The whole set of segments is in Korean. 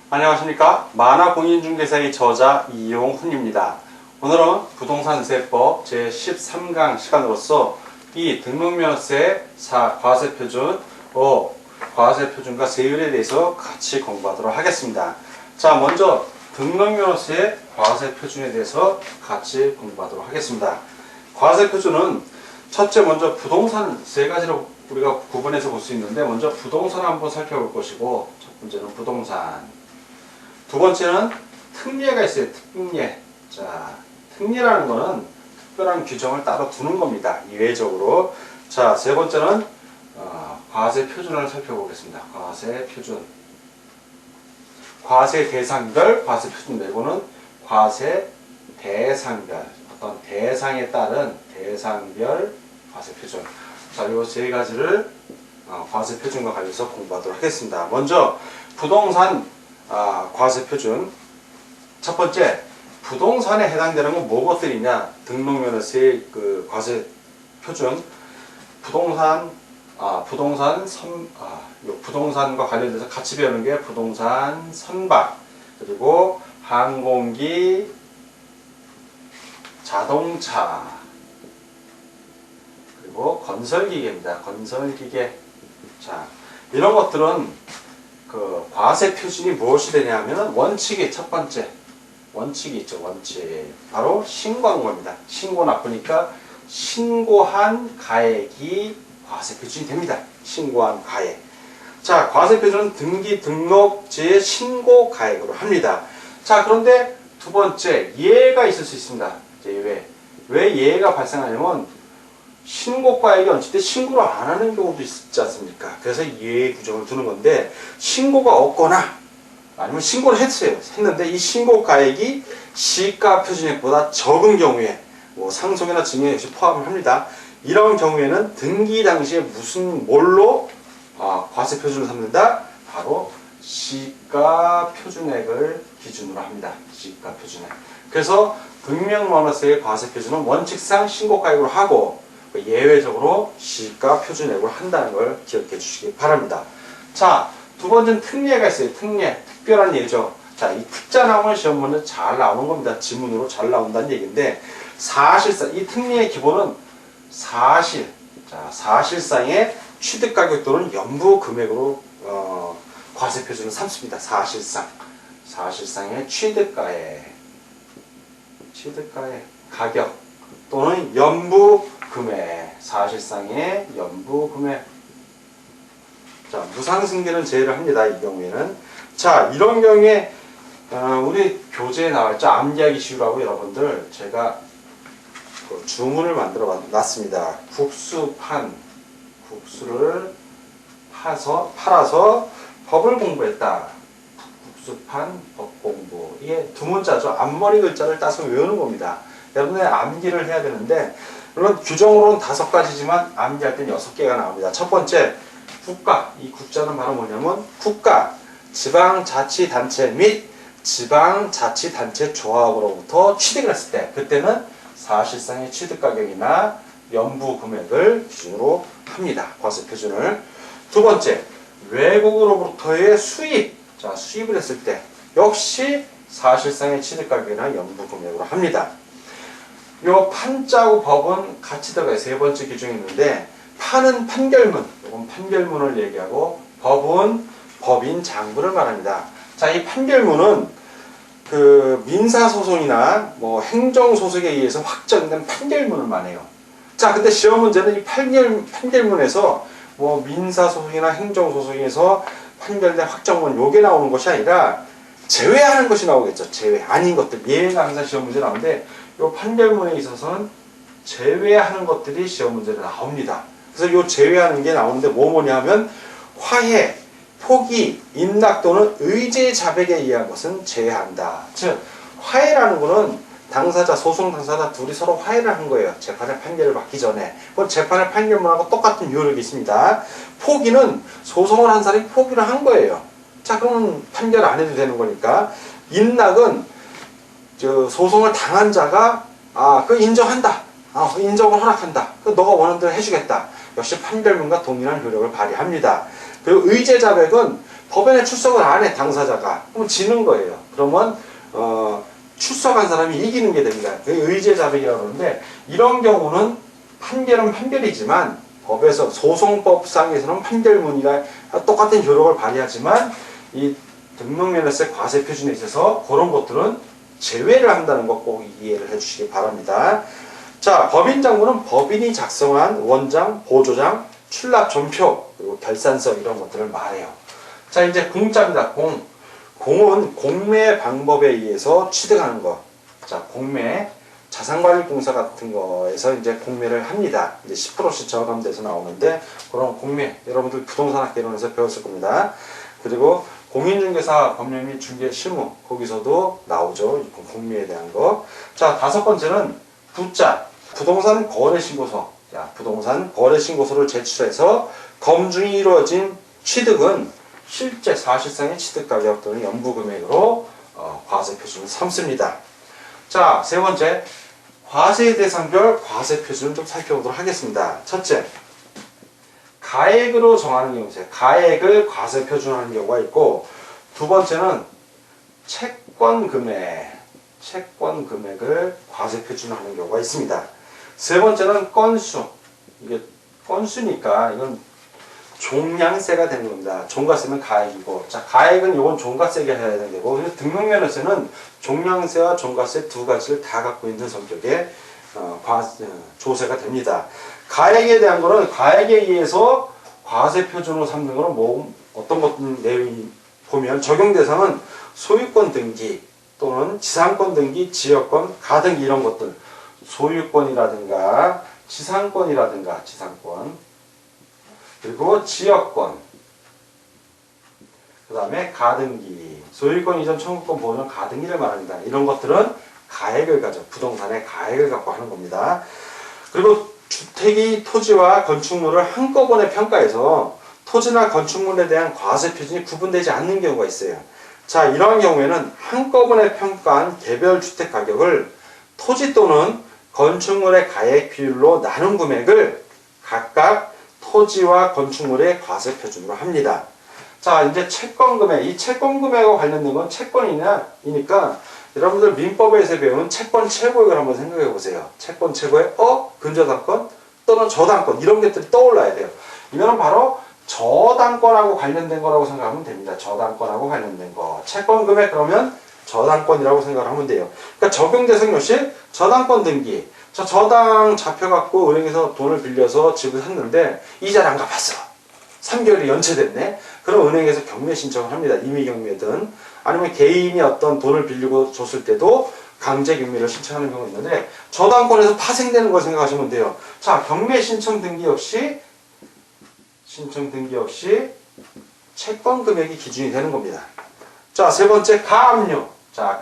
안녕하십니까. 만화공인중개사의 저자 이용훈입니다. 오늘은 부동산세법 제13강 시간으로서 이 등록면허세 과세표준, 과세표준과 세율에 대해서 같이 공부하도록 하겠습니다. 자, 먼저 등록면허세 과세표준에 대해서 같이 공부하도록 하겠습니다. 과세표준은 첫째 먼저 부동산 세 가지로 우리가 구분해서 볼 수 있는데, 먼저 부동산 한번 살펴볼 것이고, 첫 번째는 부동산, 두 번째는 특례가 있어요. 특례. 자, 특례라는 거는 특별한 규정을 따로 두는 겁니다. 이외적으로. 자, 세 번째는 과세 표준을 살펴보겠습니다. 과세 표준. 과세 대상별 과세 표준 내고는 과세 대상별. 어떤 대상에 따른 대상별 과세 표준. 자, 이 세 가지를 과세 표준과 관련해서 공부하도록 하겠습니다. 먼저 부동산 과세 표준. 첫 번째, 부동산에 해당되는 건 뭐것들이냐? 등록면허세 과세 표준. 부동산과 관련돼서 같이 배우는 게 부동산 선박, 그리고 항공기, 자동차, 그리고 건설기계입니다. 건설기계. 자, 이런 것들은 과세 표준이 무엇이 되냐 하면은 원칙이, 첫 번째 원칙이 있죠. 원칙. 바로 신고한 겁니다. 신고 나쁘니까 신고한 가액이 과세 표준이 됩니다. 신고한 가액. 자, 과세 표준은 등기 등록지의 신고 가액으로 합니다. 자, 그런데 두 번째, 예외가 있을 수 있습니다. 예외. 왜 예외가 발생하냐면 신고가액이 얹힐 때 신고를 안 하는 경우도 있지 않습니까? 그래서 예외 규정을 두는 건데, 신고가 없거나 아니면 신고를 했는데 이 신고가액이 시가 표준액보다 적은 경우에, 뭐 상속이나 증여 역시 포함을 합니다. 이런 경우에는 등기 당시에 뭘로 과세 표준을 삼는다? 바로 시가 표준액을 기준으로 합니다. 시가 표준액. 그래서 등록면허세의 과세 표준은 원칙상 신고가액으로 하고, 예외적으로 시가 표준액으로 한다는 걸 기억해 주시기 바랍니다. 자, 두 번째는 특례가 있어요. 특례. 특별한 예죠. 자, 이 특자 나오면 시험 문제 잘 나오는 겁니다. 지문으로 잘 나온다는 얘기인데, 사실상 이 특례의 기본은 사실상의 취득가격 또는 연부 금액으로 과세 표준을 삼습니다. 사실상의 취득가액 가격 또는 연부 금액, 사실상의 연부 금액. 자, 무상승계는 제외를 합니다. 이 경우에는. 자, 이런 경우에 우리 교재에 나왔죠. 암기하기 쉬우라고 여러분들 제가 주문을 만들어 놨습니다. 국수를 팔아서 법을 공부했다. 국수판 법 공부. 이게 두 문자죠. 앞머리 글자를 따서 외우는 겁니다. 여러분의 암기를 해야 되는데, 물론 규정으로는 5가지지만 암기할 때는 6개가 나옵니다. 첫 번째, 국가. 이 국자는 바로 뭐냐면 국가, 지방자치단체 및 지방자치단체 조합으로부터 취득을 했을 때, 그때는 사실상의 취득가격이나 연부 금액을 기준으로 합니다. 과세 표준을. 두 번째, 외국으로부터의 수입. 자, 수입을 했을 때 역시 사실상의 취득가격이나 연부 금액으로 합니다. 요 판자고 법은 같이 들어가요. 세 번째 규정이 있는데, 판은 판결문, 이건 판결문을 얘기하고, 법은 법인 장부를 말합니다. 자, 이 판결문은 민사소송이나 뭐 행정소송에 의해서 확정된 판결문을 말해요. 자, 근데 시험 문제는 이 판결문에서 뭐 민사소송이나 행정소송에서 판결된 확정문 요게 나오는 것이 아니라 제외하는 것이 나오겠죠. 제외. 아닌 것들. 예외가 항상 시험 문제 나오는데, 요 판결문에 있어서는 제외하는 것들이 시험 문제로 나옵니다. 그래서 요 제외하는 게 나오는데 뭐냐 하면 화해, 포기, 임낙 또는 의제 자백에 의한 것은 제외한다. 즉, 화해라는 거는 당사자, 소송 당사자 둘이 서로 화해를 한 거예요. 재판의 판결을 받기 전에. 그건 재판의 판결문하고 똑같은 요력이 있습니다. 포기는 소송을 한 사람이 포기를 한 거예요. 자, 그러면 판결 안 해도 되는 거니까. 임낙은 소송을 당한 자가 인정한다. 인정을 허락한다. 너가 원하는 대로 해주겠다. 역시 판결문과 동일한 효력을 발휘합니다. 그리고 의제 자백은 법원에 출석을 안 해, 당사자가. 그럼 지는 거예요. 그러면 출석한 사람이 이기는 게 됩니다. 그게 의제 자백이라고 하는데, 이런 경우는 판결은 판결이지만 법에서 소송법상에서는 판결문이가 똑같은 효력을 발휘하지만 이 등록면허세 과세 표준에 있어서 그런 것들은 제외를 한다는 것 꼭 이해를 해주시기 바랍니다. 자, 법인장부는 법인이 작성한 원장, 보조장, 출납 전표, 그리고 결산서 이런 것들을 말해요. 자, 이제 공짜입니다. 공은 공매 방법에 의해서 취득하는 것. 자, 공매, 자산관리공사 같은 거에서 이제 공매를 합니다. 이제 10%씩 저감돼서 나오는데, 그런 공매, 여러분들 부동산학개론에서 배웠을 겁니다. 그리고 공인중개사 법령 및 중개 실무, 거기서도 나오죠. 공매에 대한 거. 자, 다섯 번째는 부자, 부동산 거래신고서. 자, 부동산 거래신고서를 제출해서 검증이 이루어진 취득은 실제 사실상의 취득가격 또는 연부금액으로 과세 표준을 삼습니다. 자, 세 번째, 과세 대상별 과세 표준을 좀 살펴보도록 하겠습니다. 첫째, 가액으로 정하는 경우 있어요. 가액을 과세 표준하는 경우가 있고, 두 번째는 채권 금액을 과세 표준하는 경우가 있습니다. 세 번째는 건수. 이게 건수니까 이건 종량세가 되는 겁니다. 종가세는 가액이고, 자, 가액은 이건 종가세가 해야 되는 거고, 등록면허세는 종량세와 종가세 두 가지를 다 갖고 있는 성격의 조세가 됩니다. 가액에 대한 거는 가액에 의해서 과세 표준으로 삼는 거는 어떤 것들 내용이 보면 적용 대상은 소유권 등기 또는 지상권 등기, 지역권, 가등기 이런 것들, 소유권이라든가 지상권이라든가 지상권, 그리고 지역권, 그 다음에 가등기, 소유권 이전 청구권 보존 가등기를 말합니다. 이런 것들은 가액을 가져, 부동산의 가액을 갖고 하는 겁니다. 그리고 주택이 토지와 건축물을 한꺼번에 평가해서 토지나 건축물에 대한 과세 표준이 구분되지 않는 경우가 있어요. 자, 이러한 경우에는 한꺼번에 평가한 개별 주택 가격을 토지 또는 건축물의 가액 비율로 나눈 금액을 각각 토지와 건축물의 과세 표준으로 합니다. 자, 이제 채권 금액. 이 채권 금액과 관련된 건 채권이니까 여러분들 민법에서 배운 채권 최고액을 한번 생각해 보세요. 채권 최고액, 근저당권 또는 저당권 이런 것들이 떠올라야 돼요. 이거는 바로 저당권하고 관련된 거라고 생각하면 됩니다. 저당권하고 관련된 거. 채권 금액 그러면 저당권이라고 생각을 하면 돼요. 그러니까 적용 대상 역시 저당권 등기. 자, 저당 잡혀갖고 은행에서 돈을 빌려서 집을 샀는데 이자를 안 갚았어. 3개월이 연체됐네. 그럼 은행에서 경매 신청을 합니다. 임의 경매든 아니면 개인이 어떤 돈을 빌리고 줬을 때도 강제 경매를 신청하는 경우가 있는데 저당권에서 파생되는 걸 생각하시면 돼요. 자, 경매 신청 등기 역시 채권 금액이 기준이 되는 겁니다. 자, 세 번째 가압류. 자,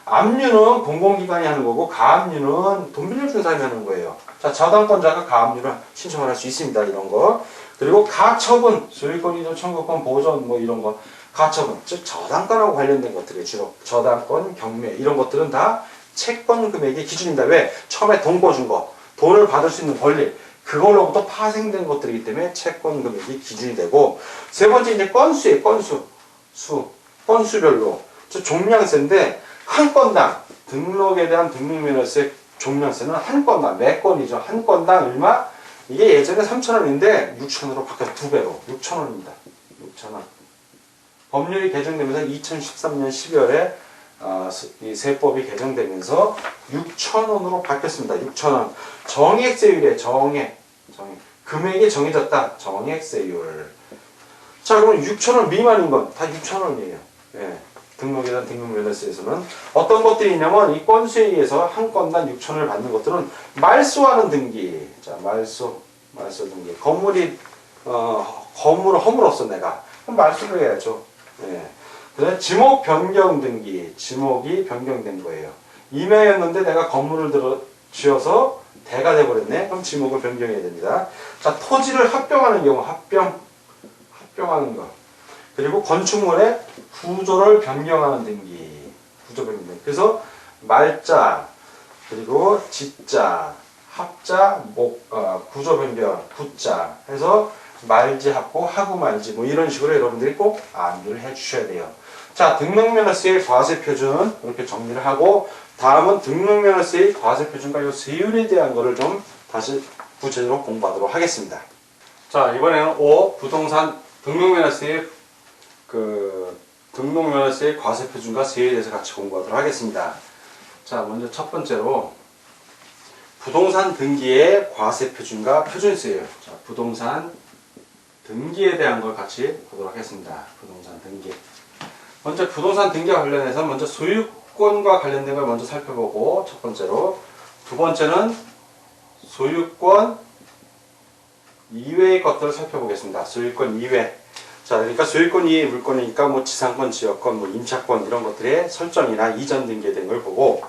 압류는 공공기관이 하는 거고 가압류는 돈 빌려준 사람이 하는 거예요. 자, 저당권자가 가압류를 신청을 할 수 있습니다. 이런 거. 그리고 가처분, 소유권 이전 청구권 보존 뭐 이런 거. 가처분, 즉 저당권하고 관련된 것들이 주로 저당권, 경매 이런 것들은 다 채권 금액의 기준입니다. 왜? 처음에 돈 꿔준 거, 돈을 받을 수 있는 권리, 그걸로부터 파생된 것들이기 때문에 채권 금액이 기준이 되고, 세 번째 이제 건수예요. 건수별로. 종량세인데 한 건당 등록에 대한 등록면허세 종량세는 한 건당 몇 건이죠. 한 건당 얼마? 이게 예전에 3,000원인데 6,000원으로 바뀌어서 2배로 6,000원입니다. 6,000원. 법률이 개정되면서 2013년 12월에 이 세법이 개정되면서 6,000원으로 바뀌었습니다. 6,000원. 정액세율이에요. 정액. 금액이 정해졌다. 정액세율. 자, 그럼 6,000원 미만인 건 다 6,000원이에요. 예. 등록에 대한 등록면허세에서는 어떤 것들이 있냐면 이 건수에 의해서 한 건당 6,000원을 받는 것들은 말소하는 등기. 자, 말소 등기. 건물을 허물었어 내가. 그럼 말소를 해야죠. 예. 그다음에 지목 변경 등기. 지목이 변경된 거예요. 임야였는데 내가 건물을 지어서 대가 돼버렸네. 그럼 지목을 변경해야 됩니다. 자, 토지를 합병하는 경우 합병하는 거. 그리고 건축물의 구조를 변경하는 등기. 구조 변경. 그래서 말자, 그리고 지자, 합자, 구조 변경, 구자 해서 말지 합고 하고 말지 뭐 이런 식으로 여러분들이 꼭 암기를 해 주셔야 돼요. 자, 등록면허세의 과세 표준 이렇게 정리를 하고 다음은 등록면허세의 과세 표준과 이 세율에 대한 거를 좀 다시 구체적으로 공부하도록 하겠습니다. 자, 이번에는 5 부동산 등록면허세의 등록면허세의 과세 표준과 세율에 대해서 같이 공부하도록 하겠습니다. 자, 먼저 첫 번째로 부동산 등기의 과세 표준과 표준세율. 자, 부동산 등기에 대한 걸 같이 보도록 하겠습니다. 부동산 등기. 먼저 부동산 등기와 관련해서 먼저 소유권과 관련된 걸 먼저 살펴보고 첫 번째로 두 번째는 소유권 이외의 것들을 살펴보겠습니다. 소유권 이외. 자, 그러니까 소유권 이외의 물건이니까 뭐 지상권, 지역권, 뭐 임차권 이런 것들의 설정이나 이전 등기에 대한 걸 보고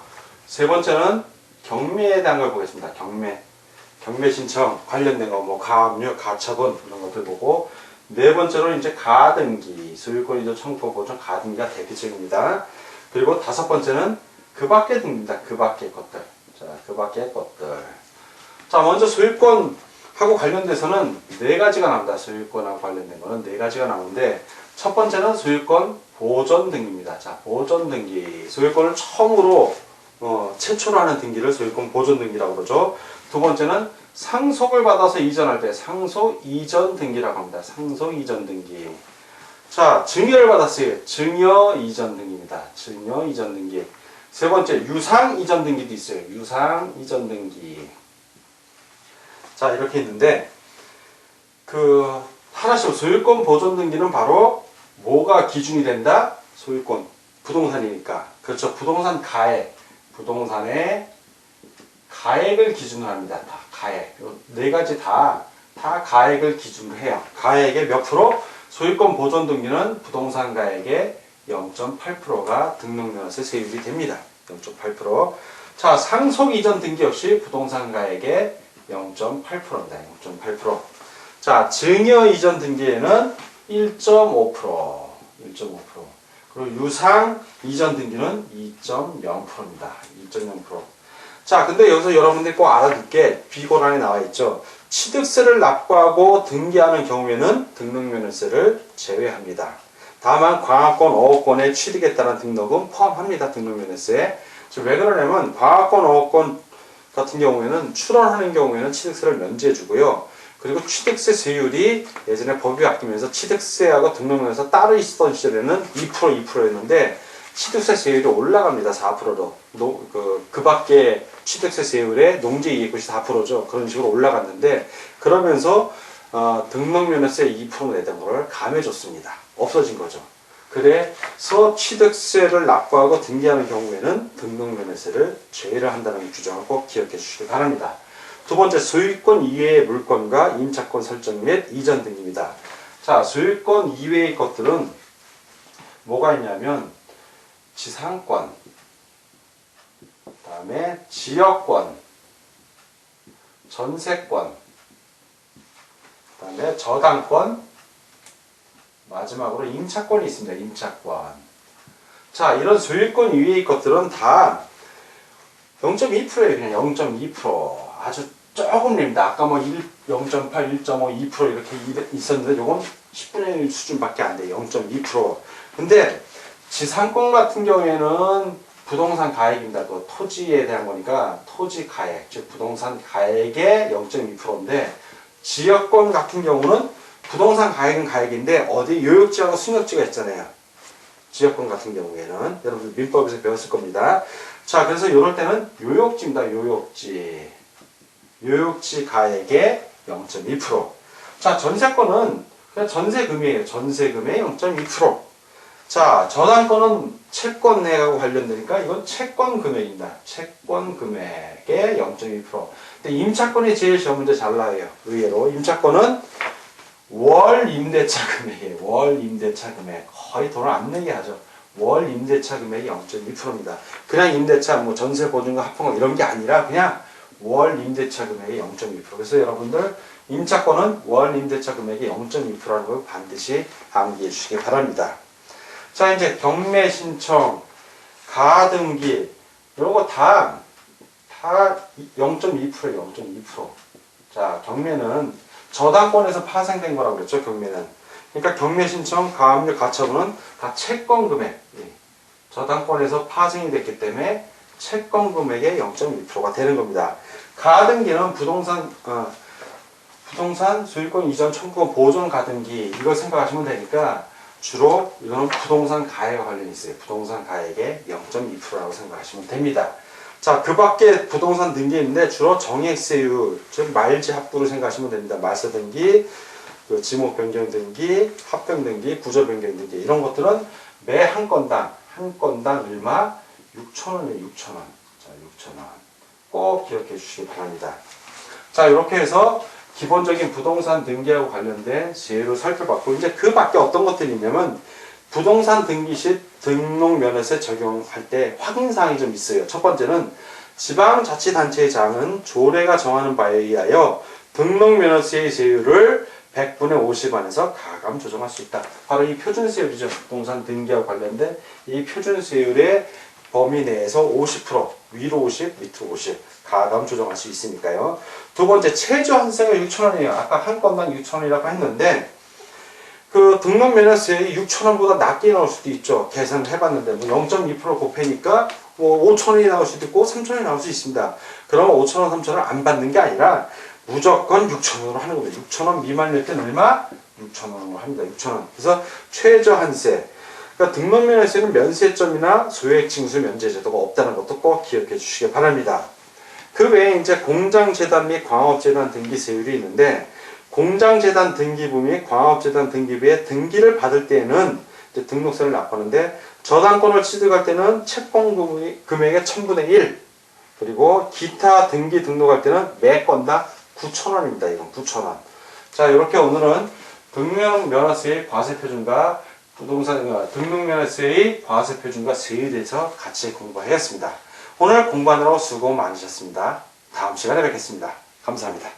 세 번째는 경매에 대한 걸 보겠습니다. 경매 신청 관련된 거, 뭐 가압류, 가처분 이런 것들 보고 네 번째로 이제 가등기, 소유권 이전 청구 보존 가등기가 대표적입니다. 그리고 다섯 번째는 그 밖의 등기입니다. 그 밖의 것들. 자, 그 밖의 것들. 자, 먼저 소유권하고 관련돼서는 네 가지가 나옵니다. 소유권하고 관련된 거는 네 가지가 나오는데 첫 번째는 소유권 보존 등기입니다. 자, 보존 등기. 소유권을 처음으로 최초로 하는 등기를 소유권 보존 등기라고 그러죠. 두 번째는 상속을 받아서 이전할 때 상속 이전 등기라고 합니다. 상속 이전 등기. 자, 증여를 받았어요. 증여 이전 등기입니다. 증여 이전 등기. 세 번째, 유상 이전 등기도 있어요. 유상 이전 등기. 자, 이렇게 있는데 하나씩 소유권 보존 등기는 바로 뭐가 기준이 된다? 소유권, 부동산이니까. 그렇죠. 부동산 가액. 부동산의 가액을 기준으로 합니다. 다 가액. 네 가지 다 가액을 기준으로 해요. 가액의 몇 프로? 소유권 보존 등기는 부동산 가액의 0.8%가 등록면허세 세율이 됩니다. 0.8%. 자, 상속 이전 등기 역시 부동산 가액의 0.8%입니다. 0.8%. 자, 증여 이전 등기에는 1.5%. 1.5%. 그리고 유상 이전 등기는 2.0%입니다. 2.0%. 자, 근데 여기서 여러분들이 꼭 알아둘 게 비고란에 나와 있죠. 취득세를 납부하고 등기하는 경우에는 등록면허세를 제외합니다. 다만 광화권, 어업권의 취득에 따른 등록은 포함합니다. 등록면허세. 왜 그러냐면 광화권, 어업권 같은 경우에는 출원하는 경우에는 취득세를 면제해 주고요. 그리고 취득세 세율이 예전에 법이 바뀌면서 취득세하고 등록면허세 따로 있었던 시절에는 2%였는데 취득세 세율이 올라갑니다. 4%로. 그 밖에 취득세 세율의 농지이익것이 4%죠. 그런 식으로 올라갔는데 그러면서 등록면허세 2% 내던 걸 감해줬습니다. 없어진 거죠. 그래서 취득세를 납부하고 등기하는 경우에는 등록면허세를 제외를 한다는 규정을 꼭 기억해 주시기 바랍니다. 두 번째, 소유권 이외의 물건과 임차권 설정 및 이전 등기입니다. 자, 소유권 이외의 것들은 뭐가 있냐면 지상권, 그 다음에 지역권, 전세권, 그 다음에 저당권, 마지막으로 임차권이 있습니다. 임차권. 자, 이런 소유권 이외의 것들은 다 0.2%예요. 그냥 0.2%. 아주 조금입니다. 아까 뭐 0.8, 1.5, 2% 이렇게 있었는데 요건 10분의 1 수준밖에 안 돼요. 0.2%. 근데 지상권 같은 경우에는 부동산 가액입니다. 또 토지에 대한 거니까 토지 가액, 즉 부동산 가액의 0.2%인데 지역권 같은 경우는 부동산 가액은 가액인데 어디 요역지하고 승역지가 있잖아요. 지역권 같은 경우에는 여러분 민법에서 배웠을 겁니다. 자, 그래서 이럴 때는 요역지입니다. 요역지 가액의 0.2%. 자, 전세권은 그냥 전세금이에요. 전세금의 0.2%. 자, 저당권은 채권 내하고 관련되니까 이건 채권 금액입니다. 채권 금액의 0.2%. 근데 임차권이 제일 시험 문제 잘 나와요. 의외로 임차권은 월 임대차 금액이에요. 월 임대차 금액. 거의 돈을 안 내게 하죠. 월 임대차 금액이 0.2%입니다. 그냥 임대차, 뭐 전세 보증금 합헌금 이런 게 아니라 그냥 월 임대차 금액이 0.2%. 그래서 여러분들 임차권은 월 임대차 금액이 0.2%라는 걸 반드시 암기해 주시기 바랍니다. 자, 이제 경매 신청, 가등기 이런 거 다 다 0.2%예요. 0.2%. 자, 경매는 저당권에서 파생된 거라고 그랬죠. 경매는. 그러니까 경매 신청, 가압류, 가처분은 다 채권 금액. 저당권에서 파생이 됐기 때문에 채권 금액의 0.2%가 되는 겁니다. 가등기는 부동산 소유권 이전 청구 보존 가등기 이걸 생각하시면 되니까 주로 이거는 부동산 가액과 관련이 있어요. 부동산 가액의 0.2%라고 생각하시면 됩니다. 자, 그 밖에 부동산 등기 있는데 주로 정액세율, 즉 말지 합부로 생각하시면 됩니다. 말세 등기, 그 지목 변경 등기, 합병 등기, 구조 변경 등기 이런 것들은 매 한 건당 얼마? 6,000원이에요. 6,000원. 자, 6,000원. 꼭 기억해 주시기 바랍니다. 자, 이렇게 해서 기본적인 부동산 등기하고 관련된 세율을 살펴봤고, 이제 그 밖에 어떤 것들이 있냐면, 부동산 등기 시 등록면허세 적용할 때 확인사항이 좀 있어요. 첫 번째는 지방자치단체의 장은 조례가 정하는 바에 의하여 등록면허세의 세율을 100분의 50안에서 가감 조정할 수 있다. 바로 이 표준세율이죠. 부동산 등기하고 관련된 이 표준세율의 범위 내에서 50%, 위로 50, 밑으로 50 가감 조정할 수 있으니까요. 두 번째, 최저 환세가 6,000원이에요. 아까 한 건당 6,000원이라고 했는데 그 등록면허세율이 6,000원보다 낮게 나올 수도 있죠. 계산을 해봤는데 뭐 0.2% 곱해니까 뭐 5,000원이 나올 수도 있고 3,000원이 나올 수 있습니다. 그러면 5,000원, 3,000원 안 받는 게 아니라 무조건 6,000원으로 하는 겁니다. 6,000원 미만일 때는 얼마? 6,000원으로 합니다. 6,000원. 그래서 최저 환세. 그러니까 등록면허세는 면세점이나 소액징수 면제 제도가 없다는 것도 꼭 기억해 주시기 바랍니다. 그 외에 이제 공장재단 및 광업재단 등기세율이 있는데 공장재단 등기부 및 광업재단 등기부에 등기를 받을 때에는 이제 등록세를 납부하는데 저당권을 취득할 때는 채권 금액의 1000분의 1 그리고 기타 등기 등록할 때는 매 건당 9,000원입니다. 이건 9,000원. 자, 이렇게 오늘은 등록면허세의 과세표준과 등록면허세의 과세표준과 세율에 대해서 같이 공부하였습니다. 오늘 공부하느라고 수고 많으셨습니다. 다음 시간에 뵙겠습니다. 감사합니다.